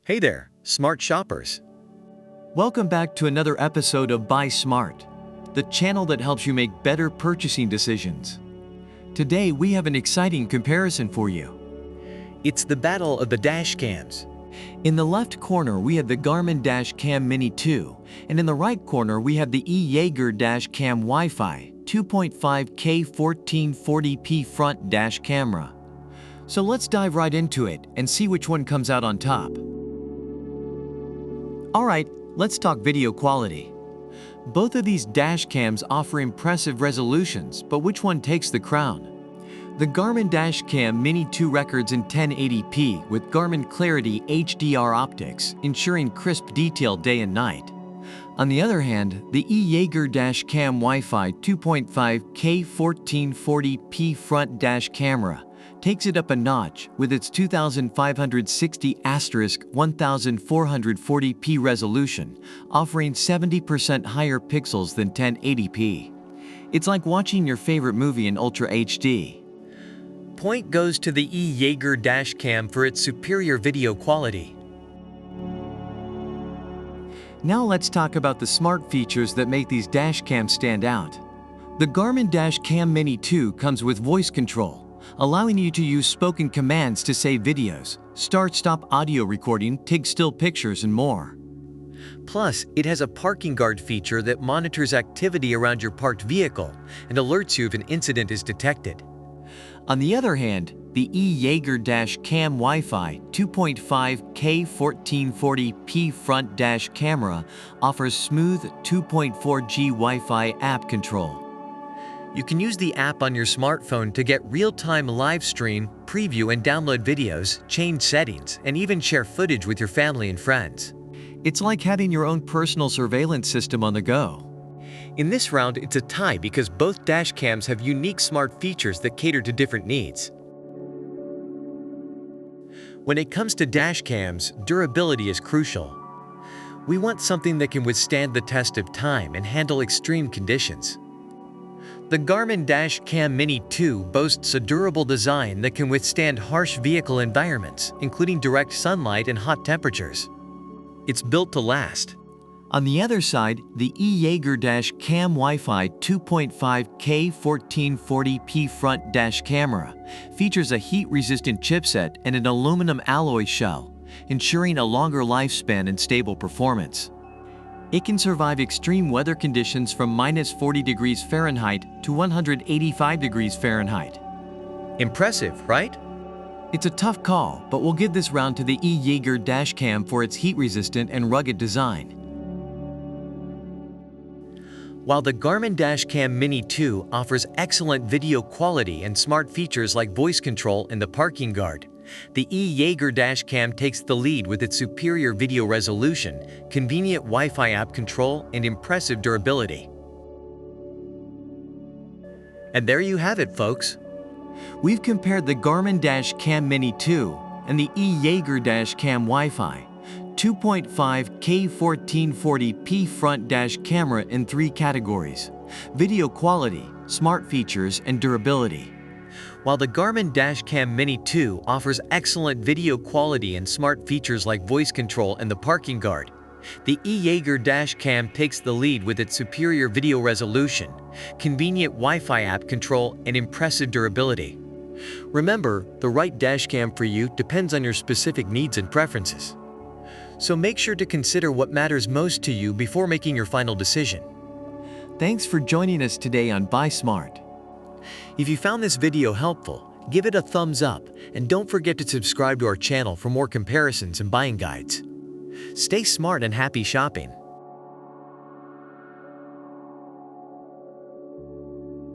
Hey there, smart shoppers. Welcome back to another episode of Buy Smart, the channel that helps you make better purchasing decisions. Today we have an exciting comparison for you. It's the battle of the dash cams. In the left corner we have the Garmin Dash Cam Mini 2, and in the right corner we have the E-YEEGER Dash Cam Wi-Fi 2.5K 1440p front dash camera. So let's dive right into it and see which one comes out on top. Alright, let's talk video quality. Both of these dash cams offer impressive resolutions, but which one takes the crown? The Garmin Dash Cam Mini 2 records in 1080p with Garmin Clarity HDR optics, ensuring crisp detail day and night. On the other hand, the E-YEEGER Dash Cam Wi-Fi 2.5K 1440p front dash camera takes it up a notch with its 2560*1440p resolution, offering 70% higher pixels than 1080p. It's like watching your favorite movie in Ultra HD. Point goes to the E-YEEGER Dash Cam for its superior video quality. Now let's talk about the smart features that make these dash cams stand out. The Garmin Dash Cam Mini 2 comes with voice control, allowing you to use spoken commands to save videos, start-stop audio recording, take still pictures, and more. Plus, it has a parking guard feature that monitors activity around your parked vehicle and alerts you if an incident is detected. On the other hand, the E-YEEGER Dash Cam Wi-Fi 2.5K 1440p front dash camera offers smooth 2.4G Wi-Fi app control. You can use the app on your smartphone to get real-time live stream, preview and download videos, change settings, and even share footage with your family and friends. It's like having your own personal surveillance system on the go. In this round, it's a tie because both dash cams have unique smart features that cater to different needs. When it comes to dash cams, durability is crucial. We want something that can withstand the test of time and handle extreme conditions. The Garmin Dash Cam Mini 2 boasts a durable design that can withstand harsh vehicle environments, including direct sunlight and hot temperatures. It's built to last. On the other side, the E-YEEGER Dash Cam Wi-Fi 2.5K 1440p front dash camera features a heat-resistant chipset and an aluminum alloy shell, ensuring a longer lifespan and stable performance. It can survive extreme weather conditions from -40 degrees Fahrenheit to 185 degrees Fahrenheit. Impressive, right? It's a tough call, but we'll give this round to the E-YEEGER Dash Cam for its heat-resistant and rugged design. While the Garmin Dash Cam Mini 2 offers excellent video quality and smart features like voice control and the parking guard, the E-YEEGER Dash Cam takes the lead with its superior video resolution, convenient Wi-Fi app control, and impressive durability. And there you have it, folks. We've compared the Garmin Dash Cam Mini 2 and the E-YEEGER Dash Cam Wi-Fi 2.5K 1440p front dash camera in 3 categories: video quality, smart features, and durability. While the Garmin Dash Cam Mini 2 offers excellent video quality and smart features like voice control and the parking guard, the E-YEEGER Dash Cam takes the lead with its superior video resolution, convenient Wi-Fi app control, and impressive durability. Remember, the right dash cam for you depends on your specific needs and preferences. So make sure to consider what matters most to you before making your final decision. Thanks for joining us today on Buy Smart. If you found this video helpful, give it a thumbs up and don't forget to subscribe to our channel for more comparisons and buying guides. Stay smart and happy shopping.